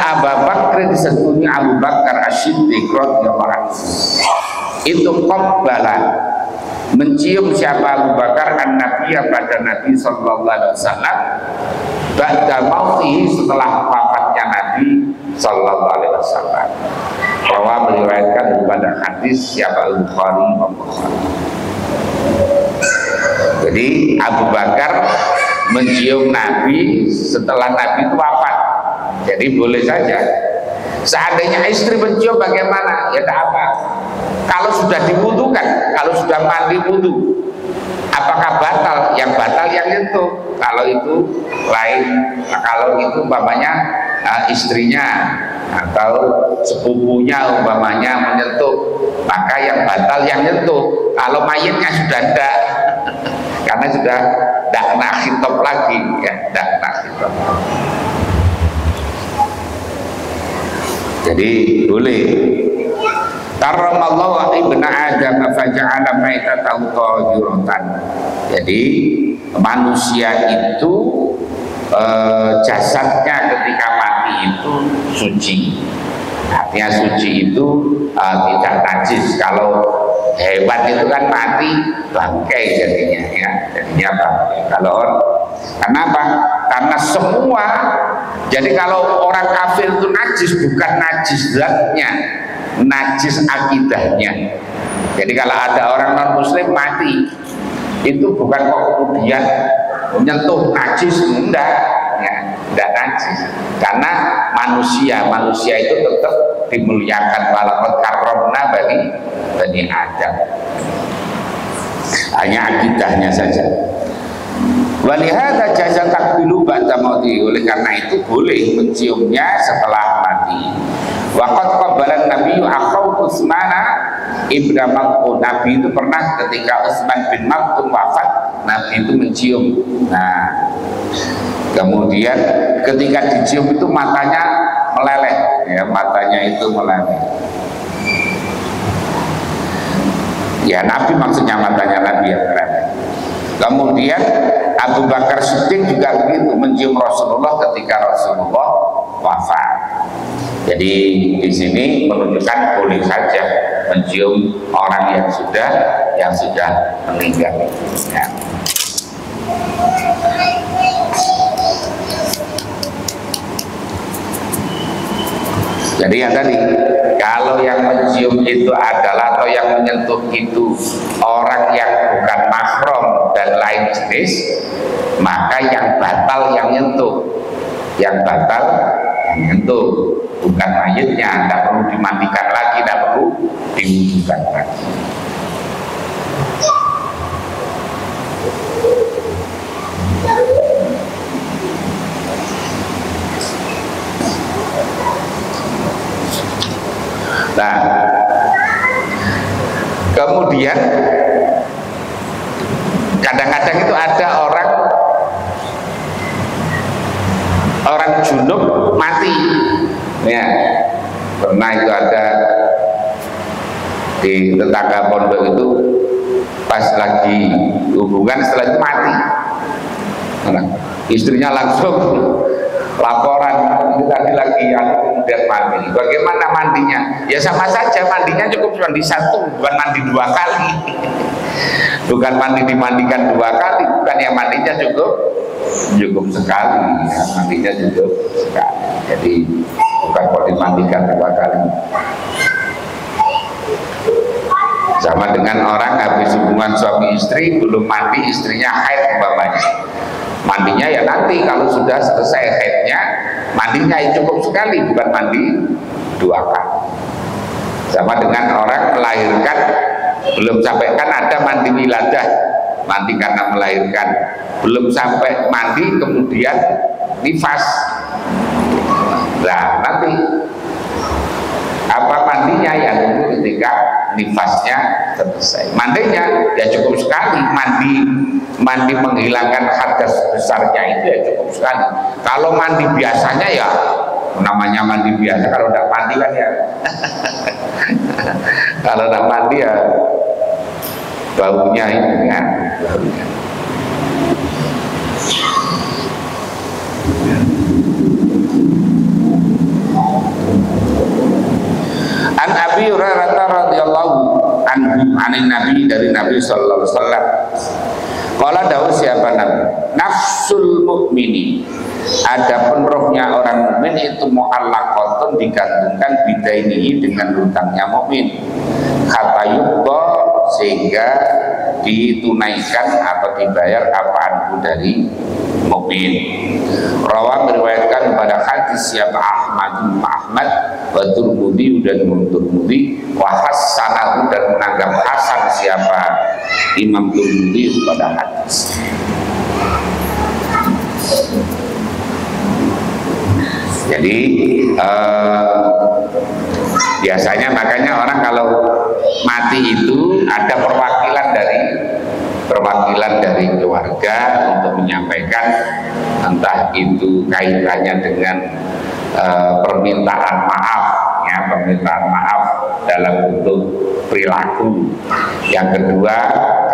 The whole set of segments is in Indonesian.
Abu Bakar disebutnya Abu Bakar As-Siddiq radhiyallahu anhu itu qabbala mencium siapa Abu Bakar an-Nabiya pada Nabi sallallahu alaihi wasallam ba'da mautihi setelah wafatnya Nabi sallallahu alaihi wasallam. Bahwa meriwayatkan daripada hadis siapa Al-Bukhari. Jadi Abu Bakar mencium Nabi setelah Nabi itu wafat. Jadi boleh saja. Seandainya istri mencium bagaimana? Ya tidak apa. Kalau sudah dibutuhkan, kalau sudah mandi wudu, apakah batal? Yang batal yang nyentuh. Kalau itu lain. Nah, kalau itu umpamanya istrinya atau sepupunya umpamanya menyentuh, maka yang batal yang nyentuh. Kalau mayitnya sudah tidak, karena sudah tidak kena khitob lagi, ya tidak kena khitob. Jadi boleh. Karramallahu ibna Adam faja'ala maitatahu tahiratan. Jadi manusia itu jasadnya ketika mati itu suci. Artinya suci itu tidak najis. Kalau hewan itu kan mati bangkai jadinya, ya jadinya bangkai. Kalau kenapa? Karena semua. Jadi kalau orang kafir itu najis bukan najis zatnya, najis akidahnya. Jadi kalau ada orang non muslim mati itu bukan kok kemudian menyentuh najis, enggak, ya, enggak najis. Karena manusia itu tetap dimuliakan, walaqad karramna bani Adam. Hanya akidahnya saja. Walihada jaza takbilu ba'da mauti. Oleh karena itu boleh menciumnya setelah mati. Waqad qabbalan Nabi akhau Utsmana ibnu Maz'un. Nabi itu pernah ketika Utsman bin Maz'un wafat, Nabi itu mencium. Nah, kemudian ketika dicium itu matanya meleleh, ya matanya itu meleleh. Ya Nabi maksudnya matanya Nabi yang meleleh. Kemudian Abu Bakar Siddiq juga begitu mencium Rasulullah ketika Rasulullah wafat. Jadi di sini menunjukkan boleh saja mencium orang yang sudah meninggal. Ya. Jadi yang tadi, kalau yang mencium itu adalah atau yang menyentuh itu orang yang bukan mahram dan lain jenis, maka yang batal yang nyentuh, bukan mayitnya, tidak perlu dimandikan lagi, tidak perlu diwudukan lagi. Nah, kemudian kadang-kadang itu ada orang junub mati, ya pernah itu ada di tetangga pondok itu pas lagi hubungan setelah itu mati, nah, istrinya langsung laporan tadi lagi yang kemudian mandi. Bagaimana mandinya? Ya sama saja, mandinya cukup mandi satu, bukan mandi dua kali. Bukan mandi dimandikan dua kali, bukan yang mandinya cukup sekali, ya, mandinya cukup sekali. Jadi bukan kok dimandikan dua kali. Sama dengan orang habis hubungan suami istri belum mandi, istrinya haid umpamanya. Mandinya ya nanti kalau sudah selesai haidnya, mandinya ya cukup sekali, bukan mandi dua kali. Sama dengan orang melahirkan belum sampai, kan ada mandi wiladah, mandi karena melahirkan, belum sampai mandi kemudian nifas. Nah nanti apa mandinya ya dulu ketika nifasnya selesai. Mandinya ya cukup sekali, mandi menghilangkan hadas besarnya itu ya cukup sekali. Kalau mandi biasanya ya namanya mandi biasa, kalau tidak mandi kan ya kalau tidak mandi ya baunya ini ya baunya. anin Nabi, dari Nabi sallallahu alaihi wasallam. Qala dawuh siapa Nabi? Nafsul mukmini, adapun rohnya orang mukmin itu mu'allaqatun, digantungkan bidainihi, dengan hutangnya mukmin, kata yubba, sehingga ditunaikan atau dibayar apaan dari mukmin. Rawa meriwayatkan pada hadis siapa Ahmad wa Tirmidzi dan Tirmidzi, wa hasanahu, dan menanggap hasan siapa Imam Tirmidzi pada hadis. Jadi biasanya makanya orang kalau mati itu ada perwakilan dari keluarga untuk menyampaikan, entah itu kaitannya dengan permintaan maaf, ya, permintaan maaf dalam bentuk perilaku. Yang kedua,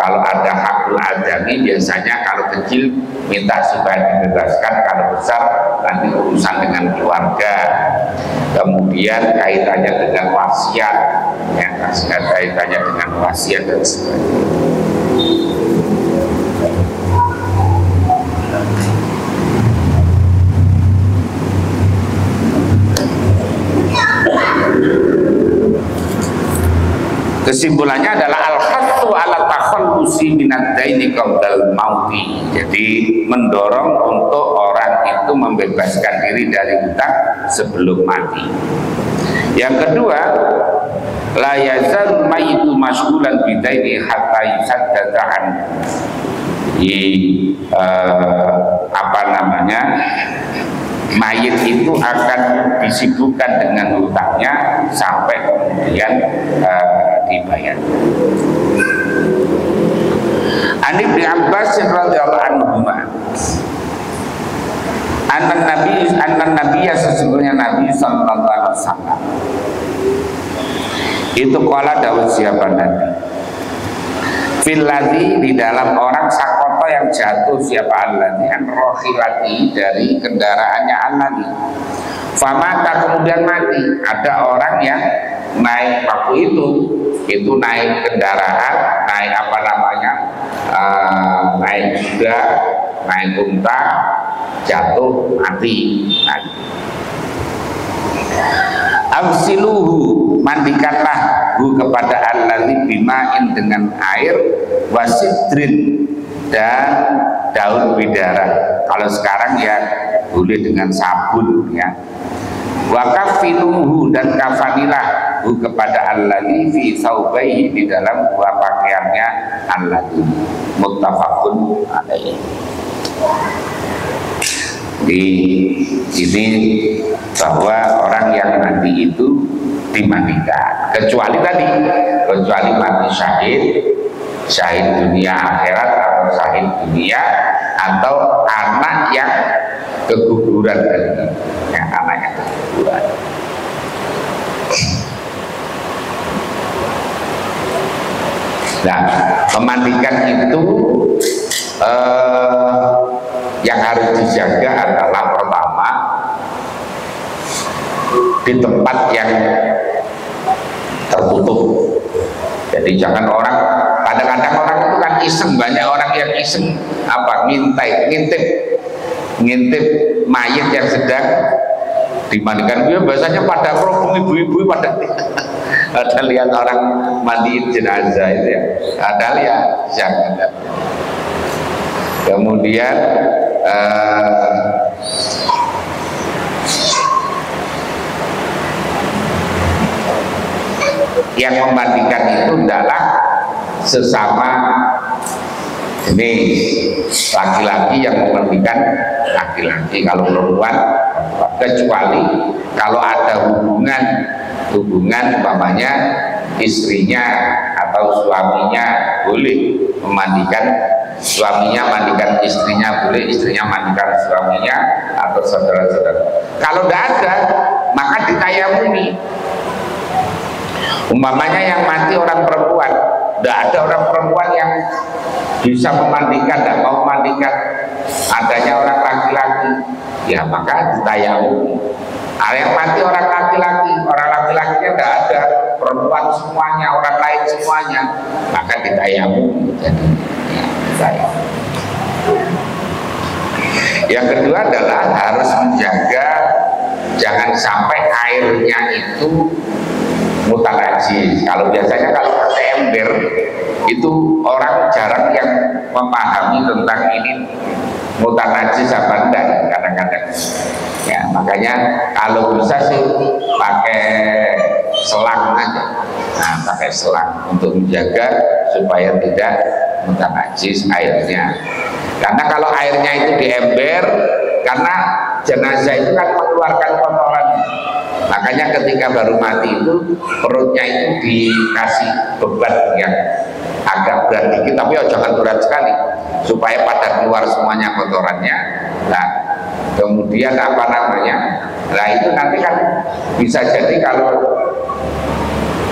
kalau ada hakul adami, biasanya kalau kecil minta supaya dibebaskan, kalau besar nanti urusan dengan keluarga. Kemudian kaitannya dengan wasiat, ya, kaitannya dengan wasiat dan sebagainya. Kesimpulannya adalah al-hattu ala takhallusi minad daini qabdal mauti. Jadi mendorong untuk orang itu membebaskan diri dari hutang sebelum mati. Yang kedua, la yazal mayyitu mas'ulan bidaini hatta yusaddada an. Mayit itu akan disibukkan dengan hutangnya sampai kemudian dibayar. An Ibnu Abbas radhiyallahu anhu, anna Nabi sesungguhnya Nabi sallallahu alaihi wasallam itu qala dawuh siapa Nabi, fil ladzi, di dalam orang sakoto yang jatuh siapa alladzi, an rohilati, dari kendaraannya alladzi, famata, kemudian mati. Ada orang yang naik waktu itu naik kendaraan, naik apa namanya, naik kuda, naik unta, jatuh, mati. Amsiluhu, mandikanlah hu kepada alladzi bima'in, dengan air, wasidrin, dan daun bidara. Kalau sekarang ya boleh dengan sabun, ya. Wa kafinuhu, dan kafanilah hu kepada alladzi fi saubaihi, di dalam dua pakaiannya alladzi. Muttafaqun alaihi. Ini bahwa orang yang mati itu dimandikan, kecuali mati syahid dunia akhirat, atau syahid dunia, atau anak yang keguguran tadi, yang anaknya keguguran. Nah, memandikan itu yang harus dijaga adalah pertama, di tempat yang tertutup. Jadi jangan orang, kadang-kadang orang itu kan iseng, banyak orang yang iseng ngintip mayit yang sedang dimandikan. Dia biasanya pada kerudung, ibu-ibu pada ada lihat orang mandiin jenazah itu ya, ada lihat jangan. Kemudian yang memandikan itu adalah sesama ini laki-laki yang memandikan laki-laki. Kalau perempuan, kecuali kalau ada hubungan umpamanya istrinya atau suaminya boleh memandikan, suaminya mandikan istrinya boleh, istrinya mandikan suaminya atau saudara-saudara. Kalau tidak ada, maka ditayamuni. Umpamanya yang mati orang perempuan, tidak ada orang perempuan yang bisa memandikan, tidak mau memandikan, adanya orang laki-laki, ya maka ditayamuni. Yang mati orang laki-lakinya tidak ada, perempuan semuanya, orang lain semuanya, ditayamum, jadi ya, tayamum. Yang kedua adalah harus menjaga jangan sampai airnya itu mutanajis. Kalau biasanya kalau pakai ember itu orang jarang yang memahami tentang ini mutanajis apa enggak kadang-kadang. Ya, makanya kalau bisa sih pakai selang aja. Nah, pakai selang untuk menjaga supaya tidak mutanajis airnya. Karena kalau airnya itu di ember, karena jenazah itu kan mengeluarkan kotoran. Makanya ketika baru mati itu perutnya itu dikasih beban yang agak berat dikit, tapi jangan berat sekali supaya pada keluar semuanya kotorannya. Nah, kemudian apa namanya? Nah, itu nanti kan bisa jadi kalau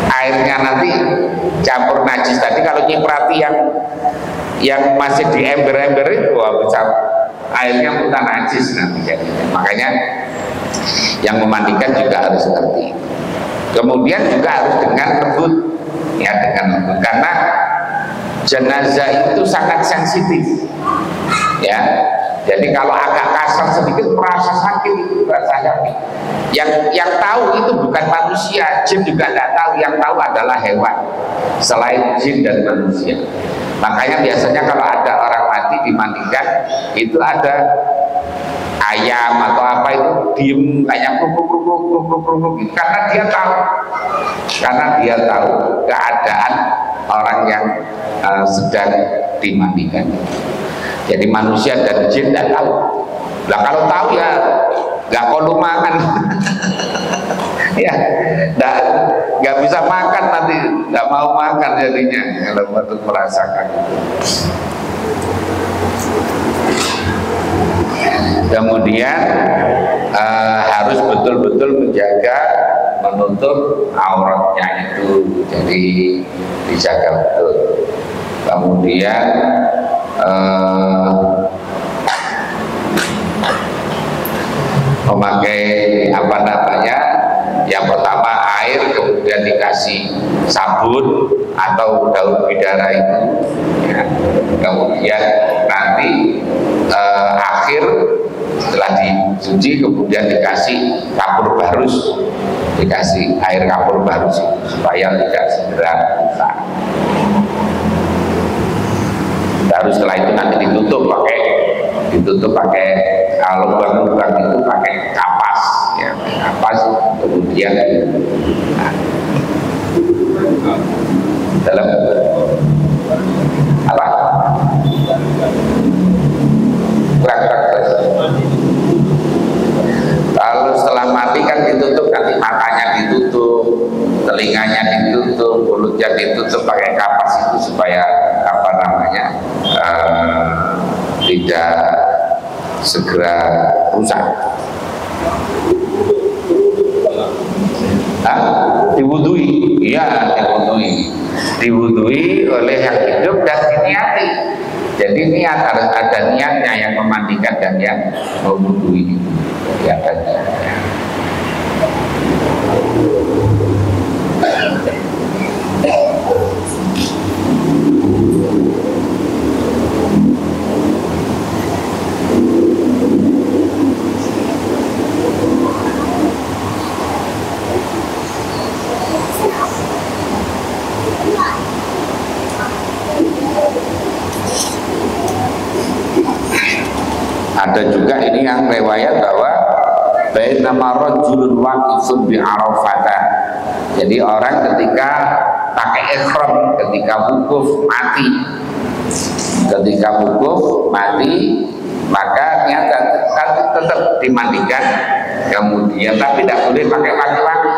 airnya nanti campur najis tadi, kalau nyiprati yang masih di ember-ember itu bisa airnya mutan najis nanti jadi. Makanya yang memandikan juga harus seperti itu. Kemudian juga harus dengan lembut, ya dengan lembut, karena jenazah itu sangat sensitif, ya. Jadi kalau agak kasar sedikit merasa sakit itu rasanya. Yang tahu itu bukan manusia, jin juga tidak tahu. Yang tahu adalah hewan selain jin dan manusia. Makanya biasanya kalau ada orang mati dimandikan itu ada ayam atau apa itu diem kayak kruk gitu, karena dia tahu keadaan orang yang sedang dimandikan. Jadi manusia dan jin tidak tahu. Nah kalau tahu ya nggak perlu makan. Ya nggak bisa makan nanti, nggak mau makan jadinya kalau untuk merasakan itu. Kemudian harus betul-betul menjaga menutup auratnya itu, jadi dijaga betul. Kemudian memakai apa namanya, yang pertama air, kemudian dikasih sabun atau daun bidara itu, ya. Kemudian nanti akhir setelah dicuci kemudian dikasih kapur barus, dikasih air kapur barus supaya tidak segera rusak. Baru setelah itu nanti ditutup pakai lubang-lubang itu pakai kapas, ya, kapas, kemudian dalam apa? Kalau setelah mati kan ditutup, nanti matanya ditutup, telinganya ditutup, mulutnya ditutup pakai kapas itu supaya apa namanya tidak segera rusak. Diwudui, iya diwudui oleh yang hidup dan diniati. Jadi niat, harus ada niatnya yang memandikan dan yang mewudui. Ya, ada juga ini yang riwayat bahwa bainama rajulun waqifun bi Arafah. Jadi orang ketika pakai ihram, ketika wukuf mati. Ketika wukuf mati, maka tetap dimandikan. Kemudian tapi tidak boleh pakai wangi-wangi.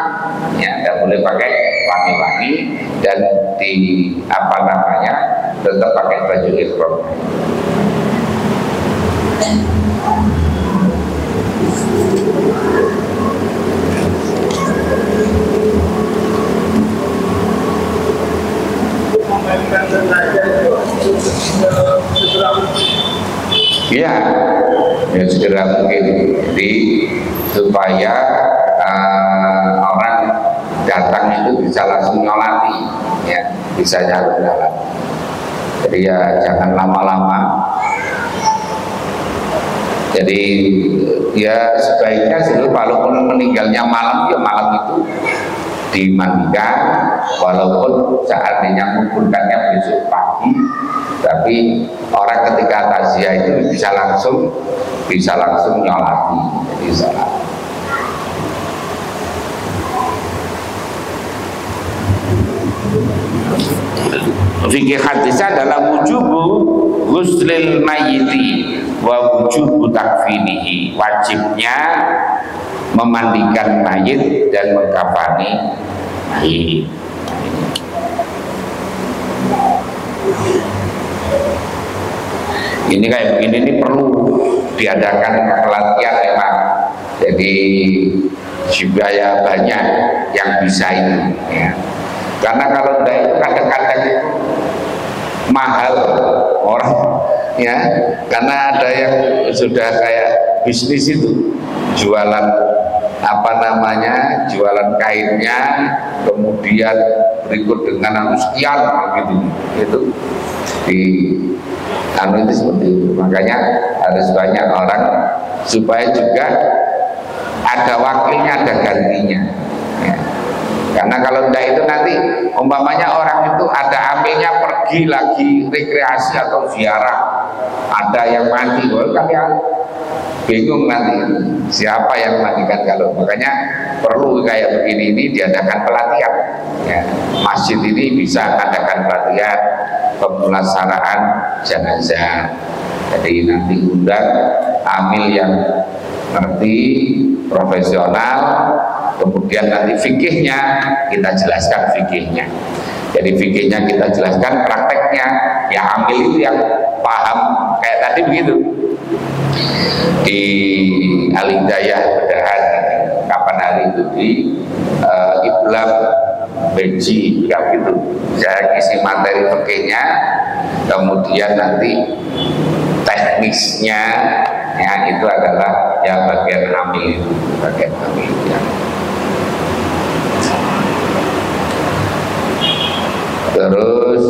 Ya, tidak boleh pakai wangi-wangi dan di apa namanya? Tetap pakai baju ihram. Ya, segera mungkin. Jadi supaya orang datang itu bisa langsung nyolati, ya, bisa nyolati. Jadi ya jangan lama-lama. Jadi ya sebaiknya sebelum walaupun meninggalnya malam, ya malam itu dimandikan, walaupun seandainya menguburkannya besok pagi, tapi orang ketika takziah itu bisa langsung nyolati, jadi salat. Fikih hadisnya adalah wujubu ghuslil mayyiti wa wujubu takfinihi, wajibnya memandikan mayit dan mengkafani mayit. Ini kayak begini, ini perlu diadakan pelatihan memang. Jadi supaya banyak yang bisa ini ya. Karena kalau tidak itu kadang-kadang itu mahal orang ya, karena ada yang sudah kayak bisnis itu jualan jualan kainnya, kemudian berikut dengan sekian gitu, itu di itu seperti itu. Makanya harus banyak orang supaya juga ada wakilnya, ada gantinya ya. Karena kalau tidak itu nanti umpamanya orang itu ada amilnya pergi lagi rekreasi atau ziarah, ada yang mati, kalian bingung nanti siapa yang mandikan. Kalau makanya perlu kayak begini ini diadakan pelatihan ya. Masjid ini bisa adakan pelatihan pemulasaraan jenazah. Jadi nanti undang amil yang ngerti, profesional, kemudian nanti fikihnya kita jelaskan fikihnya. Jadi fikihnya kita jelaskan, prakteknya ya ambil itu yang paham kayak tadi begitu di Al-Hidayah Bedahan kapan hari itu di Iblam Beji ya gitu. Saya isi materi fikihnya, kemudian nanti teknisnya ya itu adalah ya bagian amil ya. Terus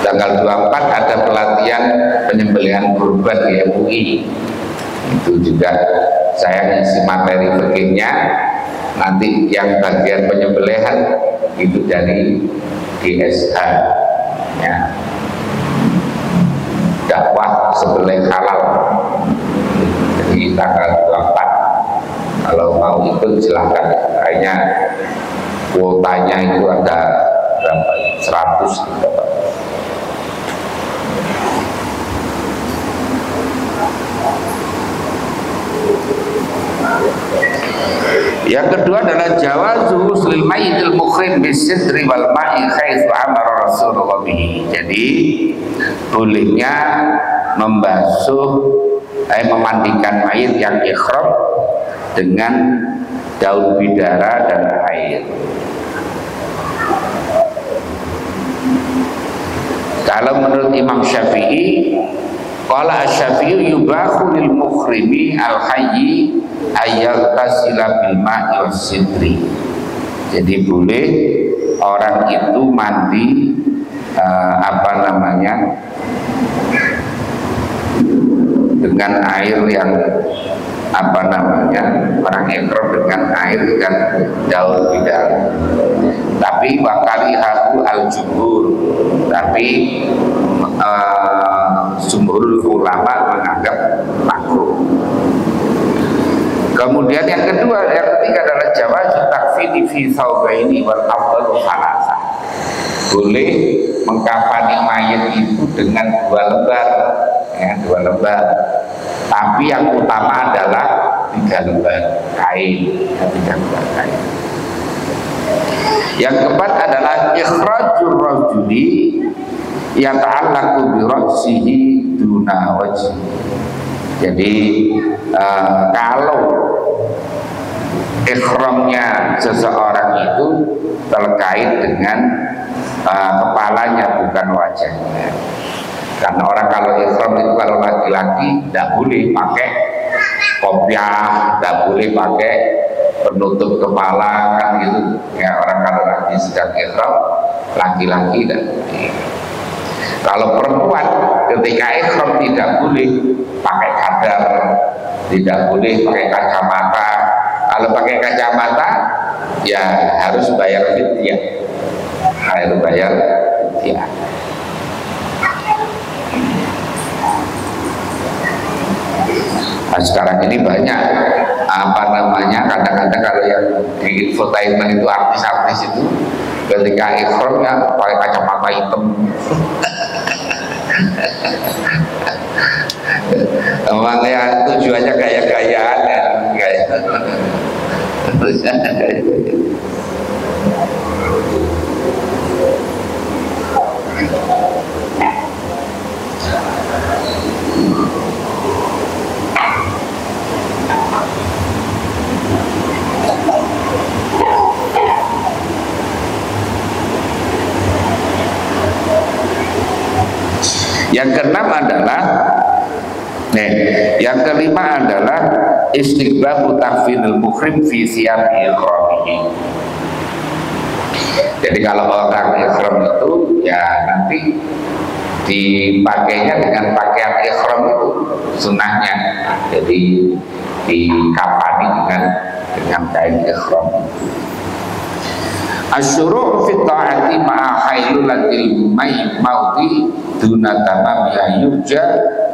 tanggal 24 ada pelatihan penyembelihan kurban di MUI, itu juga saya ngisi materi fikihnya. Nanti yang bagian penyembelihan itu dari DSH ya, dakwah sembelih halal. Jadi tanggal 24 kalau mau ikut silahkan. Kayaknya kuotanya itu ada berapa? 100 gitu. Yang kedua adalah jawazu ghusl mayyitil mukhrim bisidri wal ma'i haitsu amara Rasulullah bihi. Jadi bolehnya memandikan mayit yang ikhram dengan daun bidara dan air. Kalau menurut Imam Syafi'i, qala Asy-Syafi'i yubahu lil mukhrimi al-hayyi ayyagtasila bil ma'i was-sidri. Jadi boleh orang itu mandi dengan air yang orang ikhram dengan air dan daun bidara. Tapi wakarihahu al-jumhur, tapi jumhurul ulama menganggap makruh. Kemudian yang ketiga adalah jawaz takfini fi thawbaini wal afdalu thalatha. Boleh mengkafani mayit itu dengan 2 lembar ya, 2 lembar. Tapi yang utama adalah 3 lembar kain, 3 lembar kain. Yang keempat adalah ikhrajur rajuli yata'allaqu bi ra'sihi duna wajhi. Jadi kalau ikhramnya seseorang itu terkait dengan kepalanya bukan wajahnya. Karena orang kalau ikhram itu kalau laki-laki tidak boleh pakai kopiah, tidak boleh pakai penutup kepala kan gitu ya, orang kalau lagi sedang ihram laki-laki dan kalau perempuan ketika ihram tidak boleh pakai cadar, tidak boleh pakai kacamata. Kalau pakai kacamata ya harus bayar fidyah, harus bayar fidyah. Nah, sekarang ini banyak apa namanya, kadang-kadang kalau yang di infotainment itu artis-artis itu ketika ihram ya pakai kacamata hitam. Emangnya tujuannya gaya-gayaan ya, gaya. Yang keenam adalah yang kelima adalah istighbabu takfinul muhrim fi siyabi ihramihi. Jadi kalau orang ihram itu ya nanti dipakainya dengan pakaian ihram itu sunnahnya. Jadi dikafani dengan kain ihram. Asyuru' fi ta'ati ma'a hailulatil mauti duna tamam ya yurja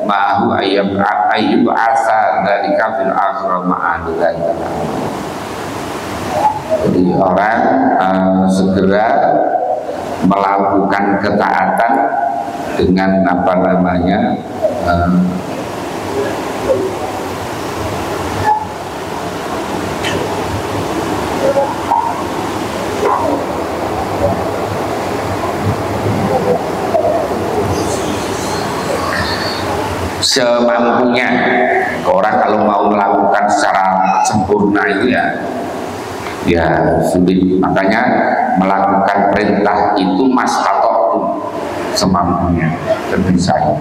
ma'ahu ayyub asa dalika fil akhirah ma'adudan. Jadi orang segera melakukan ketaatan dengan apa namanya semampunya. Orang kalau mau melakukan secara sempurna itu ya sulit. Makanya melakukan perintah itu mastata'tum, semampunya, terbisanya.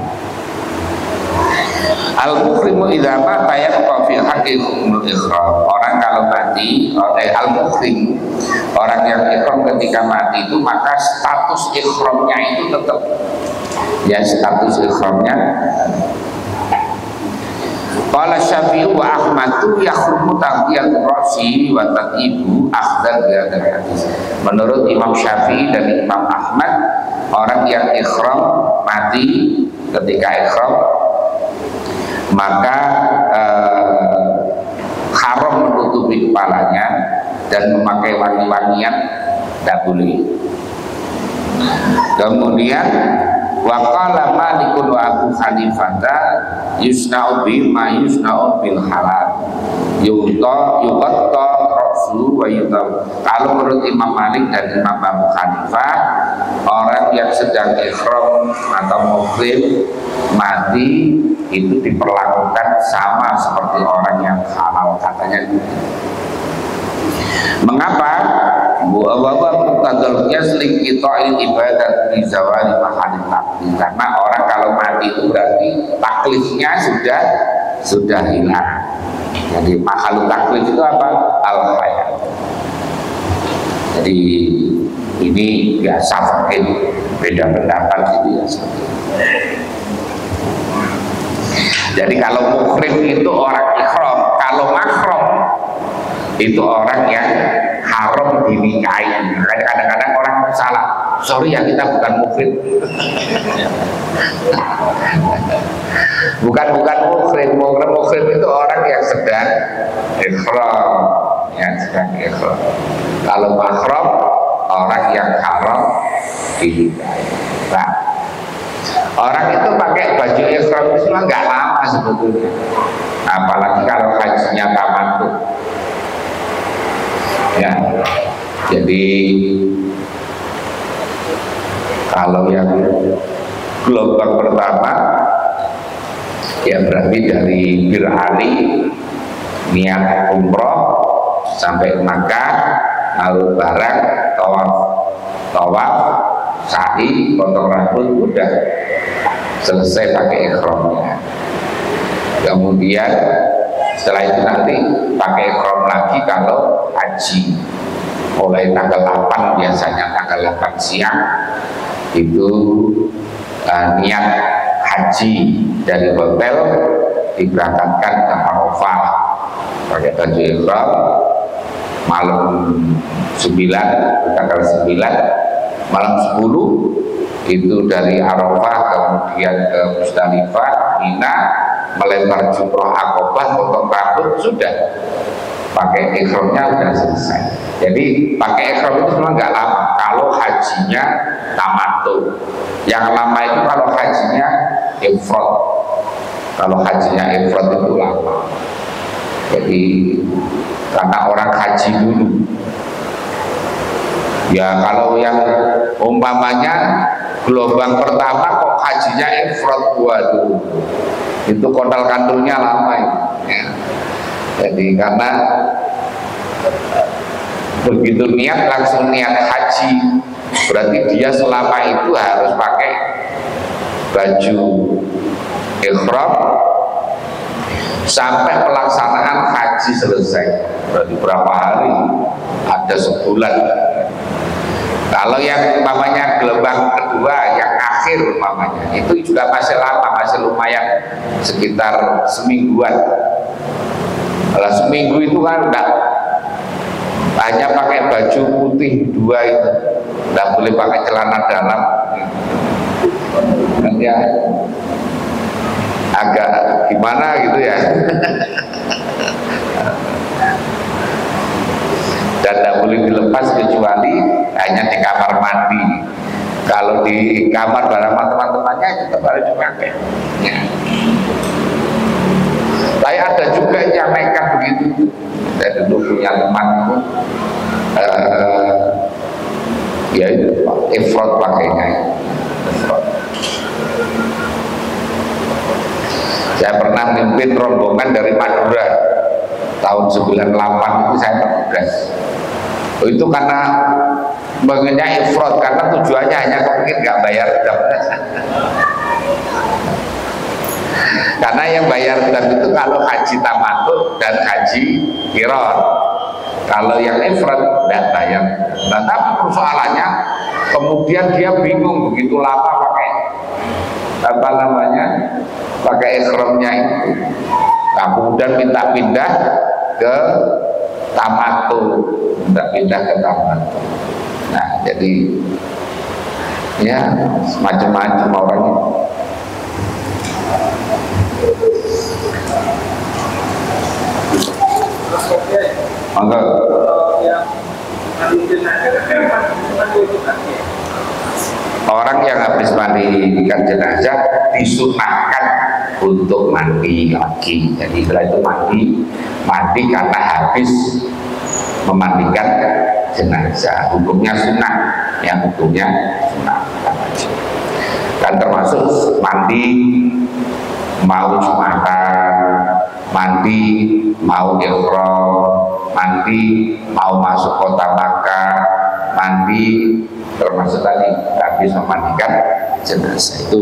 Al-muhrimu idza mata yabqa fi haqqi hukmul ihram. Orang kalau mati, al-muhrim, orang yang ihram ketika mati itu maka status ihramnya itu tetap ya, status ihramnya. Qala Syafi'i wa Ahmadu yakhrumu taqiyatu ra'si wa tatibu akhdan bi hadzal hadis. Menurut Imam Syafi'i dan Imam Ahmad, orang yang ihram mati ketika ihram maka haram menutupi kepalanya dan memakai wangi-wangian tidak boleh. Kemudian waqala Malikun wa Abu Hanifah yusna'u bi ma yusna'u bil halal yuqatta ra'su wa yuqatta. Kalau menurut Imam Malik dan Imam Abu Hanifah, orang yang sedang ihram atau muhrim mati itu diperlakukan sama seperti orang yang halal, katanya. Mengapa? Bahwa muqaddal yaslik qita'il ibadat bi zawali mahalil taklif. Karena orang kalau mati itu berarti taklifnya sudah hilang. Jadi mahalul taklif itu apa? Al-hayat. Jadi ini biasa, mungkin beda pendapat gitu ya. Jadi kalau muhrim itu orang ihram, kalau mahram itu orang yang haram dinikahi. Kadang-kadang orang salah, sorry ya kita bukan muhrim. bukan muhrim. Muhrim itu orang yang sedang ihram, Kalau mahram orang yang haram dinikahi. Nah, orang itu pakai baju ihram itu nggak lama sebetulnya, apalagi kalau hajinya tamattu. Ya, jadi kalau yang gelombang pertama ya berarti dari Bir Ali niat umroh sampai Makkah, lalu barang tawaf sa'i, potong rambut, udah selesai pakai ihramnya. Kemudian setelah itu nanti pakai ihram lagi kalau haji. Mulai tanggal 8 biasanya, tanggal 8 siang itu niat haji dari hotel diberangkatkan ke Arafah pakai baju ihram. Malam 9, tanggal 9, malam 10 itu dari Arafah kemudian ke Musdalifah, Mina, melempar jumroh Aqobah, potong rambut, sudah pakai ihramnya sudah selesai. Jadi pakai ihram itu memang nggak lama kalau hajinya tamattu. Yang lama itu kalau hajinya ifrad. Kalau hajinya ifrad itu lama. Jadi karena orang haji dulu. Ya kalau yang umpamanya gelombang pertama kok hajinya ifrad, waduh, itu kotal kantulnya lama ya. Jadi karena begitu niat langsung niat haji, berarti dia selama itu harus pakai baju ihram sampai pelaksanaan haji selesai. Berarti berapa hari? Ada sebulan. Kalau yang umpamanya gelombang kedua yang akhir umpamanya itu juga masih lama, masih lumayan sekitar semingguan. Kalau seminggu itu kan enggak, hanya pakai baju putih 2 itu, enggak boleh pakai celana dalam. Kan ya agak gimana gitu ya. Dan tidak boleh dilepas kecuali hanya di kamar mandi. Kalau di kamar bareng teman-temannya tetap harus dipakai ya. Tapi ada juga yang nekat begitu. Saya dulu punya teman itu ya itu ifrad pakainya ifrad. Saya pernah mimpin rombongan dari Madura tahun 98 itu saya bertugas. Itu karena mengenai ifrad, karena tujuannya hanya kepingin nggak bayar dam. Karena yang bayar dam itu kalau haji tamattu dan haji qiran. Kalau yang ifrad tidak bayar. Nah, tapi persoalannya kemudian dia bingung begitu lama pakai apa namanya, pakai ihramnya itu. Nah, kemudian minta pindah ke tamattu, minta pindah ke tamattu. Nah, jadi ya macam-macam orang ini. Enggak. Orang yang habis mandikan jenazah disunahkan untuk mandi lagi. Jadi setelah itu mandi karena habis memandikan jenazah. Hukumnya sunnah, yang hukumnya sunnah. Dan termasuk mandi mau jumatan, mandi mau ihram, mandi mau masuk kota Makkah, mandi termasuk tadi habis memandikan jenazah itu.